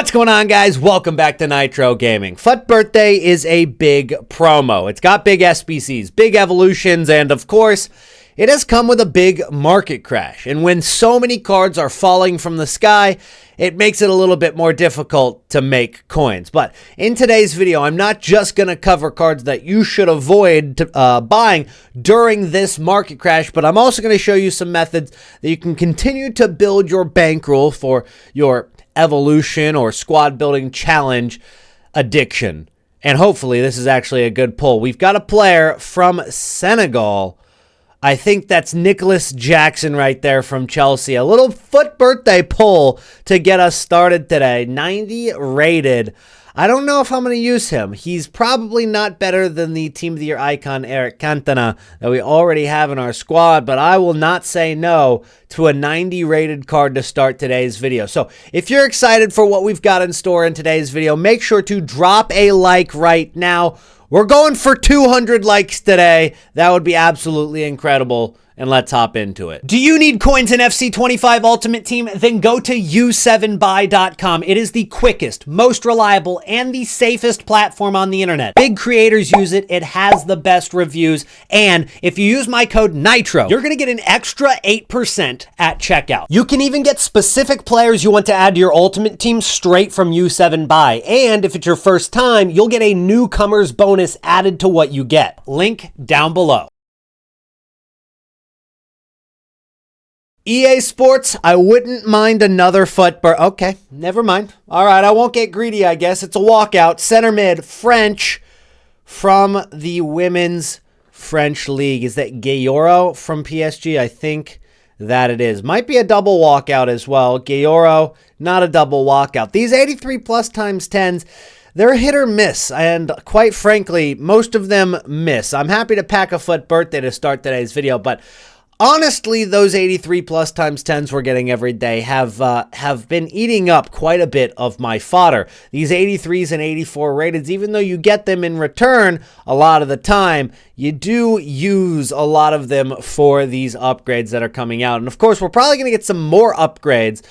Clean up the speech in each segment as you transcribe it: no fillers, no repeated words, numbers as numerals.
What's going on, guys? Welcome back to Nitro Gaming. FUT Birthday is a big promo. It's got big SBCs, big evolutions, and of course, it has come with a big market crash. And when so many cards are falling from the sky, it makes it a little bit more difficult to make coins. But in today's video, I'm not just going to cover cards that you should avoid buying during this market crash, but I'm also going to show you some methods that you can continue to build your bankroll for your evolution or squad building challenge addiction. And hopefully this is actually a good pull. We've got a player from Senegal. I think that's Nicholas Jackson right there from Chelsea. A little FUT Birthday pull to get us started today. 90 rated. I don't know if I'm going to use him. He's probably not better than the Team of the Year icon, Eric Cantona, that we already have in our squad, but I will not say no to a 90 rated card to start today's video. So if you're excited for what we've got in store in today's video, make sure to drop a like right now. We're going for 200 likes today. That would be absolutely incredible. And let's hop into it. Do you need coins in FC25 Ultimate Team? Then go to u7buy.com. It is the quickest, most reliable, and the safest platform on the internet. Big creators use it. It has the best reviews. And if you use my code NITRO, you're going to get an extra 8% at checkout. You can even get specific players you want to add to your Ultimate Team straight from u7buy. And if it's your first time, you'll get a newcomer's bonus added to what you get. Link down below. EA Sports, I wouldn't mind another FUT Birthday. Okay, never mind. All right, I won't get greedy, I guess. It's a walkout. Center mid, French from the Women's French League. Is that Gayoro from PSG? I think that it is. Might be a double walkout as well. Gayoro, not a double walkout. These 83 plus times 10s, they're hit or miss, and quite frankly, most of them miss. I'm happy to pack a FUT Birthday to start today's video, but honestly, those 83 plus times 10s we're getting every day have been eating up quite a bit of my fodder. These 83s and 84 rateds, even though you get them in return a lot of the time, you do use a lot of them for these upgrades that are coming out. And of course, we're probably going to get some more upgrades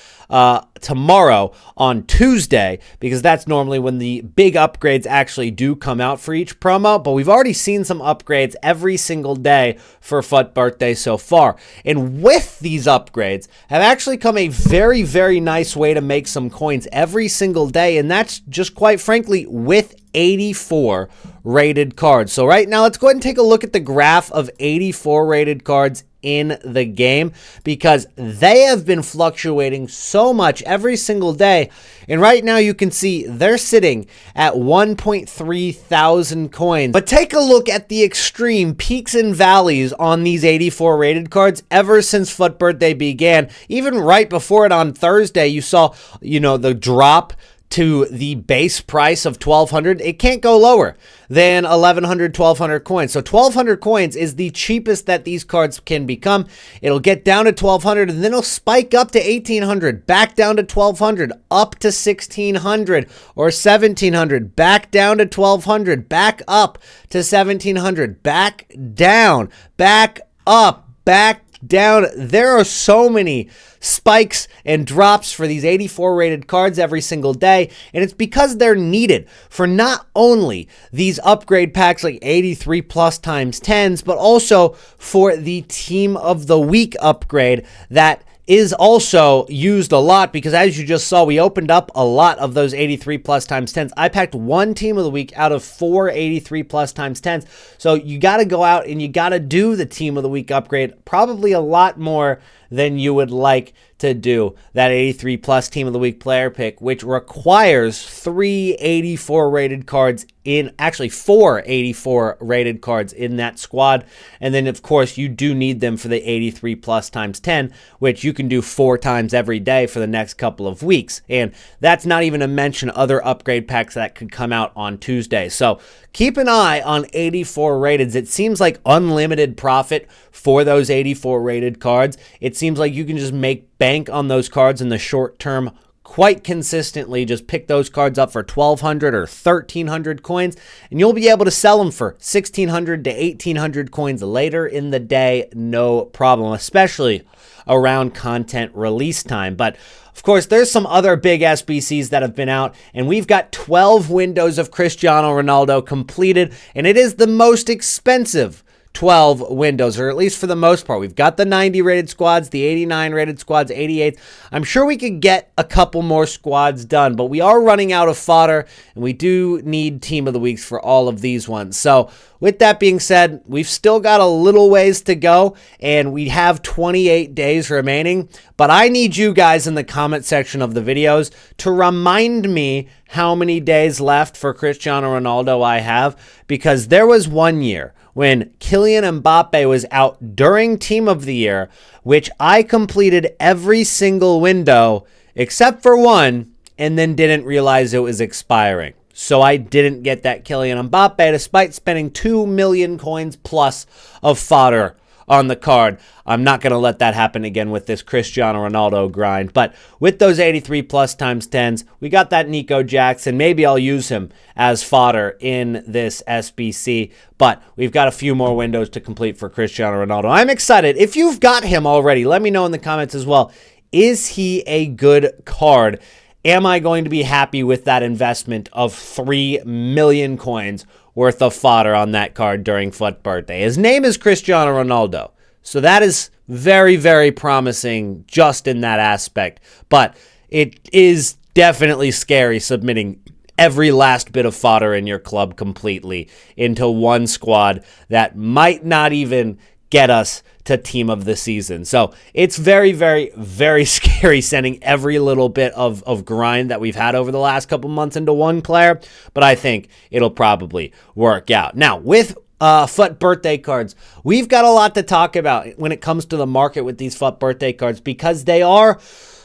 tomorrow on Tuesday, because that's normally when the big upgrades actually do come out for each promo. But we've already seen some upgrades every single day for FUT Birthday so far. And with these upgrades have actually come a very, very nice way to make some coins every single day. And that's just quite frankly with 84 rated cards. So right now, let's go ahead and take a look at the graph of 84 rated cards in the game, because they have been fluctuating so much every single day. And right now you can see they're sitting at 1.3 thousand coins. But take a look at the extreme peaks and valleys on these 84 rated cards ever since FUT Birthday began. Even right before it on Thursday, you saw, the drop to the base price of 1,200. It can't go lower than 1,100, 1,200 coins. So 1,200 coins is the cheapest that these cards can become. It'll get down to 1,200, and then it'll spike up to 1,800, back down to 1,200, up to 1,600 or 1,700, back down to 1,200, back up to 1,700, back down, back up, back down. There are so many spikes and drops for these 84 rated cards every single day, and it's because they're needed for not only these upgrade packs like 83 plus times 10s, but also for the Team of the Week upgrade that is also used a lot, because as you just saw, we opened up a lot of those 83 plus times 10s. I packed one Team of the Week out of 4 83 plus times 10s. So you got to go out and you got to do the Team of the Week upgrade, probably a lot more than you would like to do. That 83 plus Team of the Week player pick, which requires 3 84 rated cards in, actually 4 84 rated cards in that squad. And then of course you do need them for the 83 plus times 10, which you can do 4 times every day for the next couple of weeks. And that's not even to mention other upgrade packs that could come out on Tuesday. So keep an eye on 84 rateds. It seems like unlimited profit for those 84 rated cards. It seems like you can just make bank on those cards in the short term quite consistently just pick those cards up for 1,200 or 1,300 coins, and you'll be able to sell them for 1,600 to 1,800 coins later in the day, no problem, especially around content release time. But of course, there's some other big SBCs that have been out, and we've got 12 windows of Cristiano Ronaldo completed, and it is the most expensive 12 windows, or at least for the most part. We've got the 90 rated squads, the 89 rated squads, 88. I'm sure we could get a couple more squads done, but we are running out of fodder, and we do need team of the weeks for all of these ones. So with that being said, we've still got a little ways to go, and we have 28 days remaining, but I need you guys in the comment section of the videos to remind me how many days left for Cristiano Ronaldo I have, because there was one year when Kylian Mbappe was out during Team of the Year, which I completed every single window except for one, and then didn't realize it was expiring. So I didn't get that Kylian Mbappe despite spending 2 million coins plus of fodder on the card. I'm not going to let that happen again with this Cristiano Ronaldo grind. But with those 83 plus times 10s, we got that Nico Jackson. Maybe I'll use him as fodder in this SBC. But we've got a few more windows to complete for Cristiano Ronaldo. I'm excited. If you've got him already, let me know in the comments as well. Is he a good card? Am I going to be happy with that investment of 3 million coins worth of fodder on that card during FUT Birthday? His name is Cristiano Ronaldo, so that is very, very promising just in that aspect. But it is definitely scary submitting every last bit of fodder in your club completely into one squad that might not even get us to team of the season. So it's very, very, very scary sending every little bit of grind that we've had over the last couple months into one player, but I think it'll probably work out. Now, with FUT Birthday cards, we've got a lot to talk about when it comes to the market with these FUT Birthday cards because they are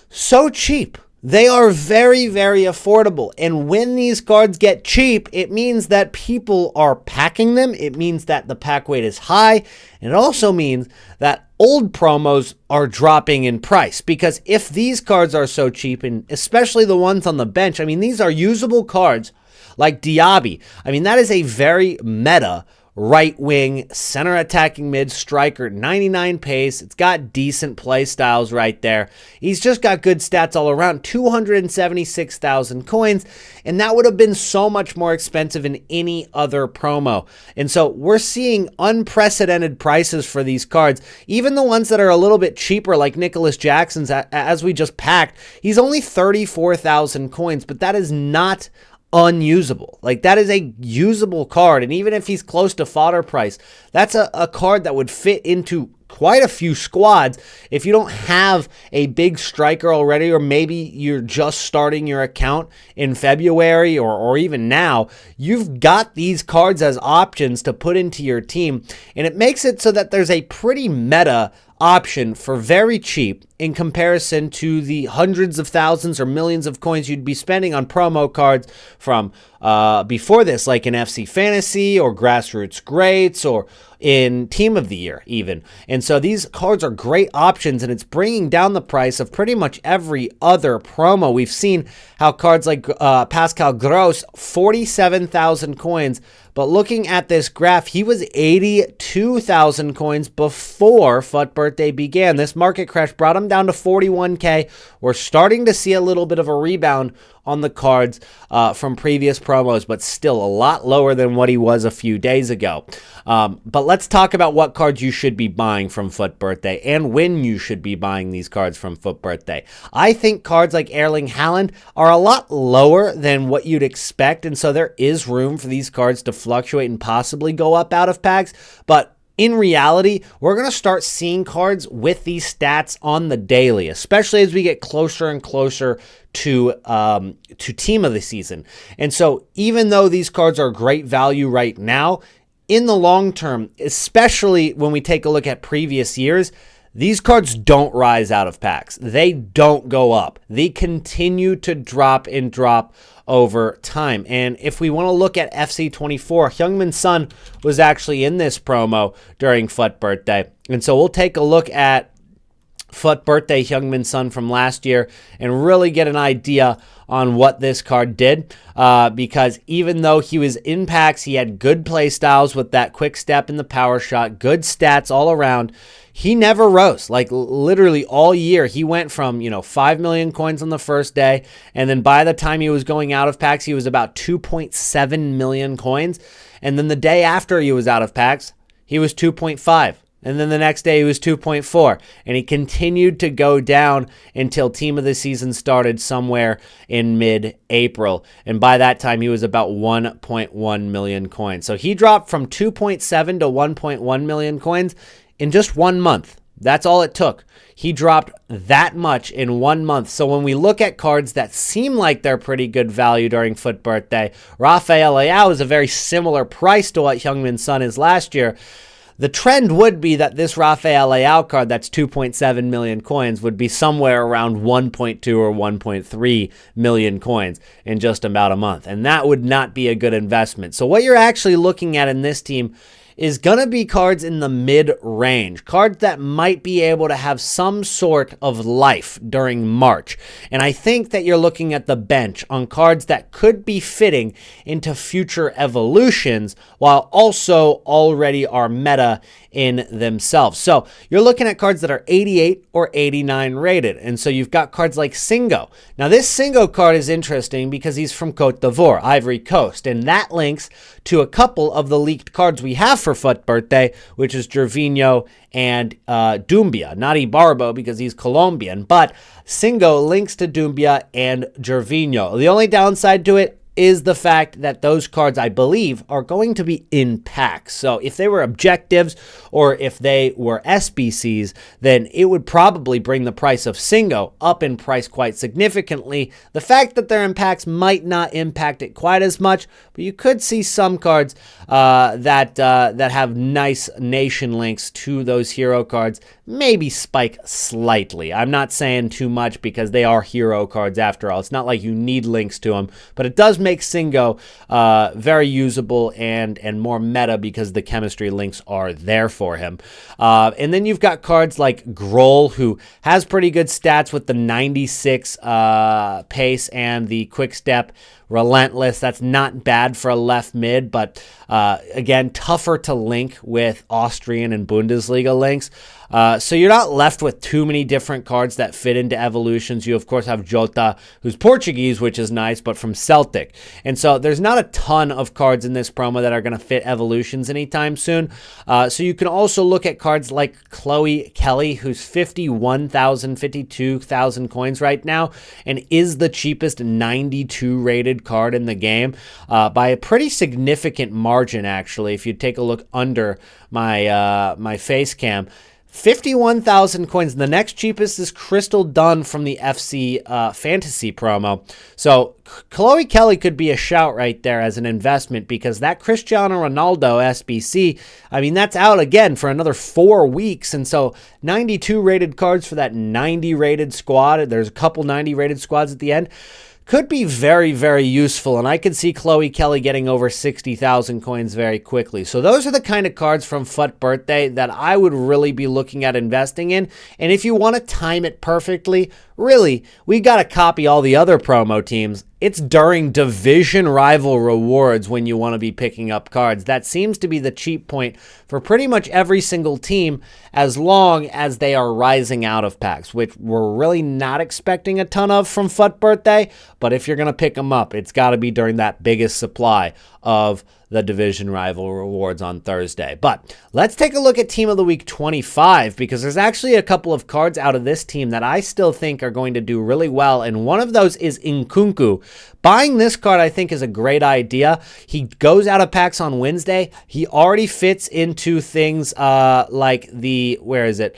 so cheap. They are very, very affordable. And when these cards get cheap, it means that people are packing them. It means that the pack weight is high. And it also means that old promos are dropping in price. Because if these cards are so cheap, and especially the ones on the bench, I mean, these are usable cards like Diaby. I mean, that is a very meta right wing, center attacking mid striker, 99 pace. It's got decent play styles right there. He's just got good stats all around, 276,000 coins, and that would have been so much more expensive in any other promo. And so we're seeing unprecedented prices for these cards. Even the ones that are a little bit cheaper, like Nicholas Jackson's, as we just packed, he's only 34,000 coins, but that is not unusable. Like, that is a usable card, and even if he's close to fodder price, that's a card that would fit into quite a few squads if you don't have a big striker already, or maybe you're just starting your account in February or even now. You've got these cards as options to put into your team, and it makes it so that there's a pretty meta option for very cheap in comparison to the hundreds of thousands or millions of coins you'd be spending on promo cards from before this, like in FC Fantasy or Grassroots Greats or in Team of the Year even. And so these cards are great options, and it's bringing down the price of pretty much every other promo. We've seen how cards like Pascal Gross, 47,000 coins, but looking at this graph, he was 82,000 coins before FUT Birthday began. This market crash brought him down to 41K. We're starting to see a little bit of a rebound on the cards from previous promos, but still a lot lower than what he was a few days ago. But let's talk about what cards you should be buying from FUT Birthday and when you should be buying these cards from FUT Birthday. I think cards like Erling Haaland are a lot lower than what you'd expect, and so there is room for these cards to fluctuate and possibly go up out of packs, but in reality, we're going to start seeing cards with these stats on the daily, especially as we get closer and closer to team of the season. And so even though these cards are great value right now, in the long term, especially when we take a look at previous years, these cards don't rise out of packs. They don't go up. They continue to drop and drop over time. And if we want to look at FC24, Heung-min Son was actually in this promo during FUT Birthday. And so we'll take a look at FUT Birthday Heung-min Son from last year and really get an idea on what this card did, because even though he was in packs, he had good play styles with that quick step and the power shot, good stats all around. He never rose. Like literally all year, he went from 5 million coins on the first day, and then by the time he was going out of packs, he was about 2.7 million coins, and then the day after he was out of packs, he was 2.5. And then the next day he was 2.4, and he continued to go down until team of the season started somewhere in mid-April. And by that time, he was about 1.1 million coins. So he dropped from 2.7 to 1.1 million coins in just 1 month. That's all it took. He dropped that much in 1 month. So when we look at cards that seem like they're pretty good value during FUT Birthday, Rafael Leao is a very similar price to what Heung-min Son is last year. The trend would be that this Rafael Leao card that's 2.7 million coins would be somewhere around 1.2 or 1.3 million coins in just about a month. And that would not be a good investment. So what you're actually looking at in this team is going to be cards in the mid-range, cards that might be able to have some sort of life during March. And I think that you're looking at the bench on cards that could be fitting into future evolutions while also already are meta in themselves. So you're looking at cards that are 88 or 89 rated. And so you've got cards like Singo. Now this Singo card is interesting because he's from Côte d'Ivoire, Ivory Coast, and that links to a couple of the leaked cards we have for FUT Birthday, which is Gervinho and Doumbia. Not Ibarbo because he's Colombian, but Singo links to Doumbia and Gervinho. The only downside to it is the fact that those cards, I believe, are going to be in packs. So if they were objectives or if they were SBCs, then it would probably bring the price of Singo up in price quite significantly. The fact that they're in packs might not impact it quite as much, but you could see some cards that have nice nation links to those hero cards maybe spike slightly. I'm not saying too much because they are hero cards after all. It's not like you need links to them, but it does make Singo very usable and more meta because the chemistry links are there for him. And then you've got cards like Grohl, who has pretty good stats with the 96 pace and the quick step. Relentless. That's not bad for a left mid, but again, tougher to link with Austrian and Bundesliga links. So you're not left with too many different cards that fit into evolutions. You, of course, have Jota, who's Portuguese, which is nice, but from Celtic. And so there's not a ton of cards in this promo that are going to fit evolutions anytime soon. So you can also look at cards like Chloe Kelly, who's 52,000 coins right now, and is the cheapest 92 rated card in the game by a pretty significant margin, actually. If you take a look under my face cam, 51,000 coins. The next cheapest is Crystal Dunn from the FC Fantasy promo. So Chloe Kelly could be a shout right there as an investment because that Cristiano Ronaldo SBC, I mean, that's out again for another 4 weeks. And so 92 rated cards for that 90 rated squad. There's a couple 90 rated squads at the end. Could be very, very useful, and I could see Chloe Kelly getting over 60,000 coins very quickly. So those are the kind of cards from FUT Birthday that I would really be looking at investing in. And if you want to time it perfectly, really, we got to copy all the other promo teams. It's during division rival rewards when you want to be picking up cards. That seems to be the cheap point for pretty much every single team as long as they are rising out of packs, which we're really not expecting a ton of from FUT Birthday. But if you're going to pick them up, it's got to be during that biggest supply of the division rival rewards on Thursday. But let's take a look at Team of the Week 25 because there's actually a couple of cards out of this team that I still think are going to do really well, and one of those is Nkunku. Buying this card, I think, is a great idea. He goes out of packs on Wednesday. He already fits into things like the, where is it?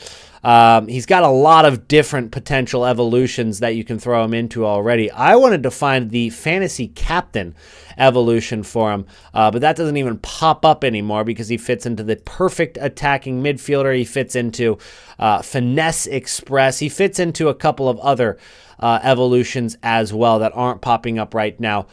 He's got a lot of different potential evolutions that you can throw him into already. I wanted to find the fantasy captain evolution for him, but that doesn't even pop up anymore because he fits into the perfect attacking midfielder. He fits into finesse express. He fits into a couple of other evolutions as well that aren't popping up right now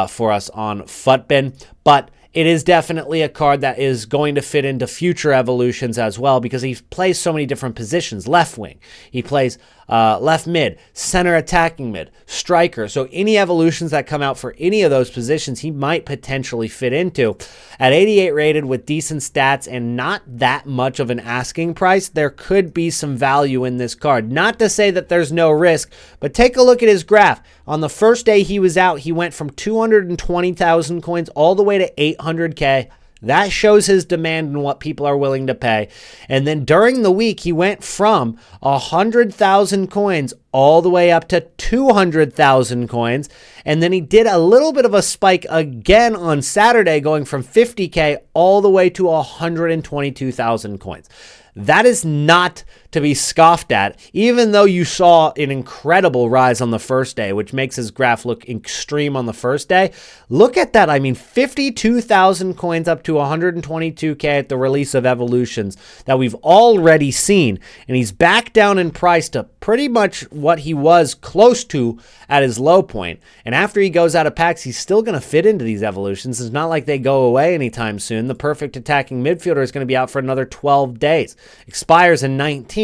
for us on FUTBin. But it is definitely a card that is going to fit into future evolutions as well, because he plays so many different positions. Left wing, he plays left mid, center attacking mid, striker. So any evolutions that come out for any of those positions, he might potentially fit into. At 88 rated with decent stats and not that much of an asking price, there could be some value in this card. Not to say that there's no risk, but take a look at his graph. On the first day he was out, he went from 220,000 coins all the way to 800K. That shows his demand and what people are willing to pay. And then during the week, he went from 100,000 coins all the way up to 200,000 coins. And then he did a little bit of a spike again on Saturday, going from 50K all the way to 122,000 coins. That is not to be scoffed at, even though you saw an incredible rise on the first day, which makes his graph look extreme on the first day. Look at that. I mean, 52,000 coins up to 122K at the release of Evolutions that we've already seen. And he's back down in price to pretty much what he was close to at his low point. And after he goes out of packs, he's still going to fit into these Evolutions. It's not like they go away anytime soon. The perfect attacking midfielder is going to be out for another 12 days. Expires in 19.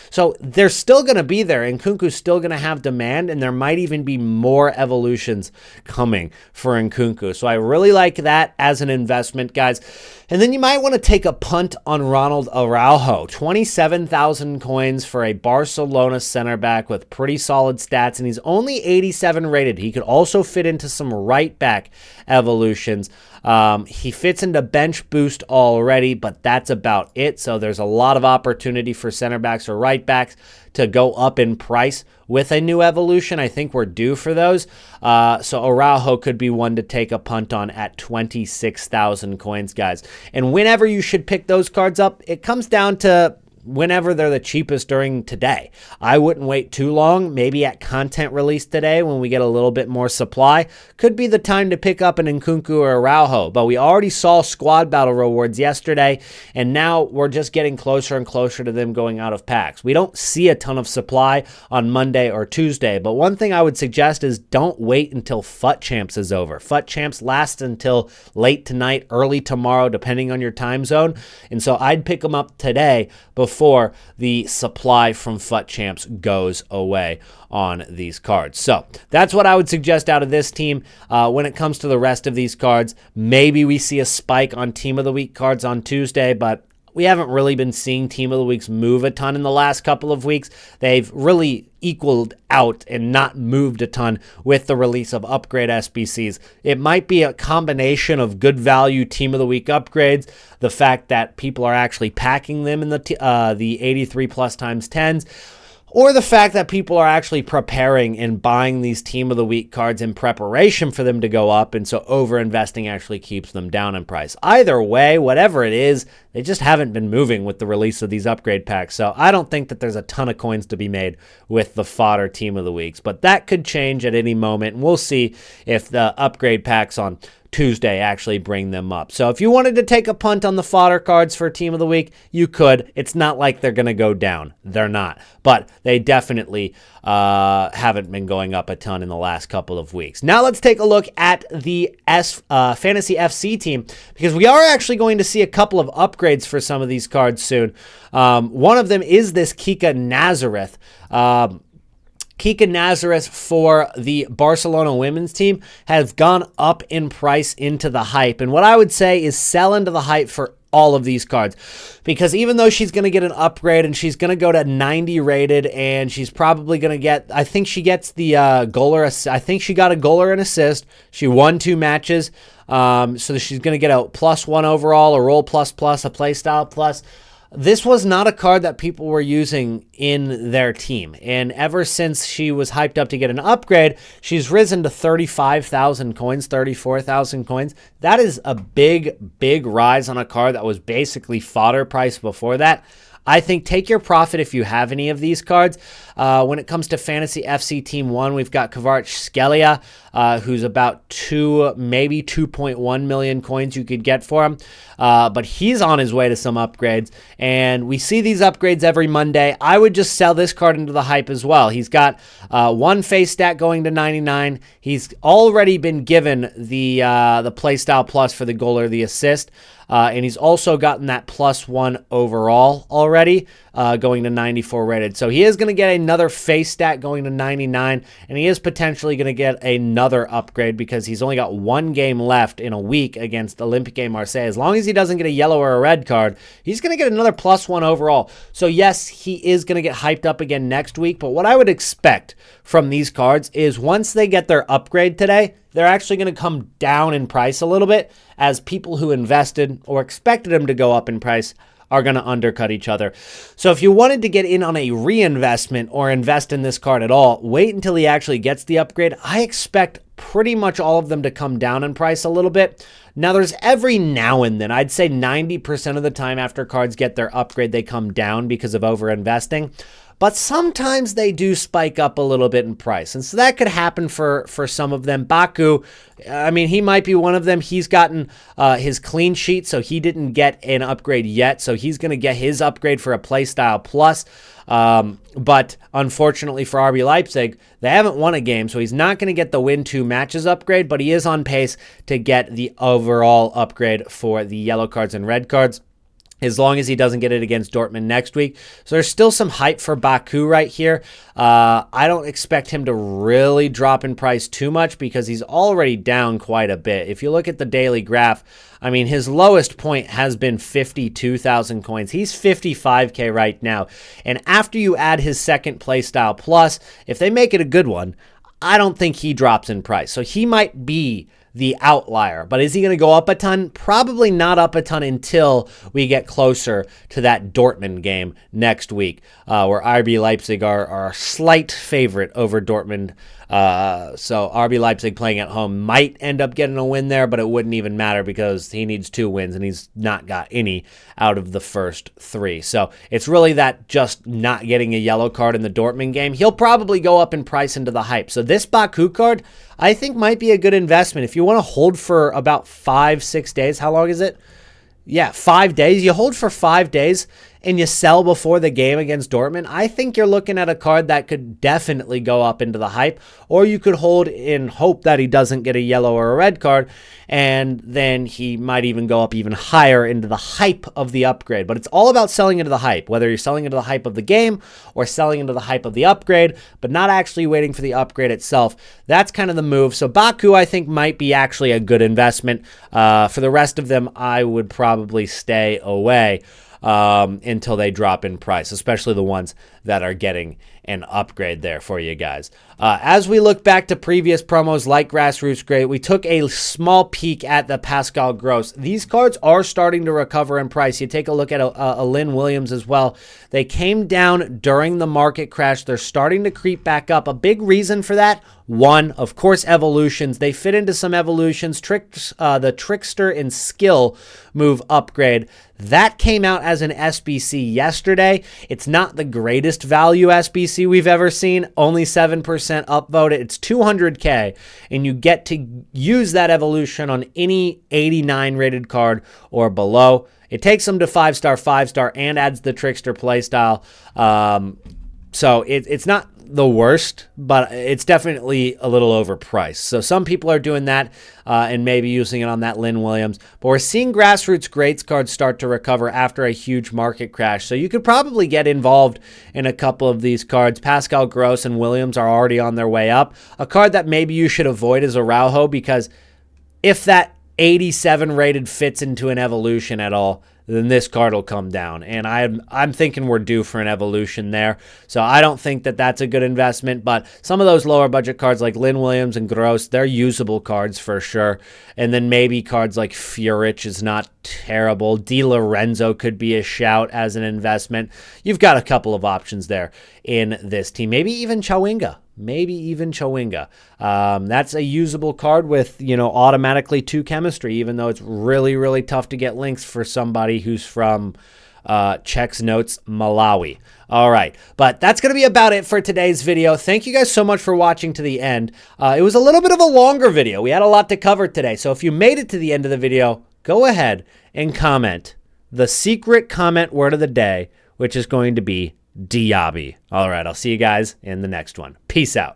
So they're still going to be there, and Nkunku's still going to have demand, and there might even be more evolutions coming for Nkunku. So I really like that as an investment, guys. And then you might want to take a punt on Ronald Araujo. 27,000 coins for a Barcelona center back with pretty solid stats, and he's only 87 rated. He could also fit into some right back evolutions. He fits into bench boost already, but that's about it. So there's a lot of opportunity for center backs or right backs to go up in price with a new evolution. I think we're due for those. So Araujo could be one to take a punt on at 26,000 coins, guys. And whenever you should pick those cards up, it comes down to whenever they're the cheapest during today. I wouldn't wait too long. Maybe at content release today when we get a little bit more supply could be the time to pick up an Nkunku or Araujo. But we already saw squad battle rewards yesterday, and now we're just getting closer and closer to them going out of packs. We don't see a ton of supply on Monday or Tuesday, but one thing I would suggest is don't wait until FUT Champs is over. FUT Champs lasts until late tonight, early tomorrow, depending on your time zone. And so I'd pick them up today before the supply from FUT Champs goes away on these cards. So that's what I would suggest out of this team. When it comes to the rest of these cards, maybe we see a spike on Team of the Week cards on Tuesday, but we haven't really been seeing Team of the Weeks move a ton in the last couple of weeks. They've really equaled out and not moved a ton with the release of upgrade SBCs. It might be a combination of good value Team of the Week upgrades, the fact that people are actually packing them in the 83 plus times 10s, or the fact that people are actually preparing and buying these Team of the Week cards in preparation for them to go up, and so over-investing actually keeps them down in price. Either way, whatever it is, they just haven't been moving with the release of these upgrade packs, so I don't think that there's a ton of coins to be made with the fodder Team of the Weeks, but that could change at any moment, and we'll see if the upgrade packs on Tuesday actually bring them up. So if you wanted to take a punt on the fodder cards for Team of the Week, you could. It's not like they're going to go down. They're not. But they definitely haven't been going up a ton in the last couple of weeks. Now let's take a look at the Fantasy FC team, because we are actually going to see a couple of upgrades for some of these cards soon. One of them is this Kika Nazareth. Kika Nazareth for the Barcelona women's team has gone up in price into the hype. And what I would say is sell into the hype for all of these cards, because even though she's going to get an upgrade and she's going to go to 90 rated, and she's probably going to get, I think she gets the goaler. I think she got a goaler and assist. She won 2 matches. So she's going to get a +1 overall, a role plus, a playstyle plus. This was not a card that people were using in their team. And ever since she was hyped up to get an upgrade, she's risen to 35,000 coins, 34,000 coins. That is a big rise on a card that was basically fodder price before that. I think take your profit if you have any of these cards. When it comes to Fantasy FC Team 1, we've got Kvaratskhelia, who's about 2, maybe 2.1 million coins you could get for him. But he's on his way to some upgrades, and we see these upgrades every Monday. I would just sell this card into the hype as well. He's got 1 face stat going to 99. He's already been given the playstyle plus for the goal or the assist. And he's also gotten that +1 overall already, going to 94 rated. So he is going to get another face stat going to 99, and he is potentially going to get another upgrade because he's only got 1 game left in a week against Olympique Marseille. As long as he doesn't get a yellow or a red card, he's going to get another +1 overall. So yes, he is going to get hyped up again next week, but what I would expect from these cards is once they get their upgrade today, they're actually going to come down in price a little bit as people who invested or expected them to go up in price are going to undercut each other. So if you wanted to get in on a reinvestment or invest in this card at all, wait until he actually gets the upgrade. I expect pretty much all of them to come down in price a little bit. Now, there's every now and then, I'd say 90% of the time after cards get their upgrade, they come down because of overinvesting. But sometimes they do spike up a little bit in price. And so that could happen for some of them. Baku, I mean, he might be one of them. He's gotten his clean sheet, so he didn't get an upgrade yet. So he's going to get his upgrade for a playstyle plus. But unfortunately for RB Leipzig, they haven't won a game, so he's not going to get the win 2 matches upgrade, but he is on pace to get the overall upgrade for the yellow cards and red cards, as long as he doesn't get it against Dortmund next week. So there's still some hype for Baku right here. I don't expect him to really drop in price too much because he's already down quite a bit. If you look at the daily graph, I mean, his lowest point has been 52,000 coins. He's 55K right now. And after you add his second playstyle plus, if they make it a good one, I don't think he drops in price. So he might be the outlier. But is he going to go up a ton? Probably not up a ton until we get closer to that Dortmund game next week, where RB Leipzig are a slight favorite over Dortmund. So RB Leipzig playing at home might end up getting a win there, but it wouldn't even matter because he needs 2 wins and he's not got any out of the first 3. So it's really that just not getting a yellow card in the Dortmund game. He'll probably go up in price into the hype. So this Baku card, I think, might be a good investment. If you want to hold for about 5-6 days, how long is it? Yeah, 5 days. You hold for 5 days and you sell before the game against Dortmund. I think you're looking at a card that could definitely go up into the hype, or you could hold in hope that he doesn't get a yellow or a red card, and then he might even go up even higher into the hype of the upgrade. But it's all about selling into the hype, whether you're selling into the hype of the game or selling into the hype of the upgrade, but not actually waiting for the upgrade itself. That's kind of the move. So Baku, I think, might be actually a good investment. For the rest of them, I would probably stay away until they drop in price, especially the ones that are getting an upgrade there for you guys. As we look back to previous promos like Grassroots Great, we took a small peek at the Pascal Gross. These cards are starting to recover in price. You take a look at a Lynn Williams as well. They came down during the market crash. They're starting to creep back up. A big reason for that, one, of course, evolutions. They fit into some evolutions. The Trickster and Skill move upgrade. That came out as an SBC yesterday. It's not the greatest value SBC we've ever seen. Only 7% upvoted. It's 200K, and you get to use that evolution on any 89 rated card or below. It takes them to 5-star, 5-star, and adds the Trickster playstyle. So it's not the worst, but it's definitely a little overpriced. So some people are doing that and maybe using it on that Lynn Williams. But we're seeing Grassroots Greats cards start to recover after a huge market crash. So you could probably get involved in a couple of these cards. Pascal Gross and Williams are already on their way up. A card that maybe you should avoid is Araujo, because if that 87 rated fits into an evolution at all, then this card will come down. And I'm thinking we're due for an evolution there. So I don't think that that's a good investment. But some of those lower budget cards like Lynn Williams and Gross, they're usable cards for sure. And then maybe cards like Furich is not terrible. Di Lorenzo could be a shout as an investment. You've got a couple of options there in this team. Maybe even Chawinga. That's a usable card with, automatically 2 chemistry, even though it's really, really tough to get links for somebody who's from checks notes Malawi. All right, but that's going to be about it for today's video. Thank you guys so much for watching to the end. It was a little bit of a longer video. We had a lot to cover today. So if you made it to the end of the video, go ahead and comment the secret comment word of the day, which is going to be Diaby. All right, I'll see you guys in the next one. Peace out.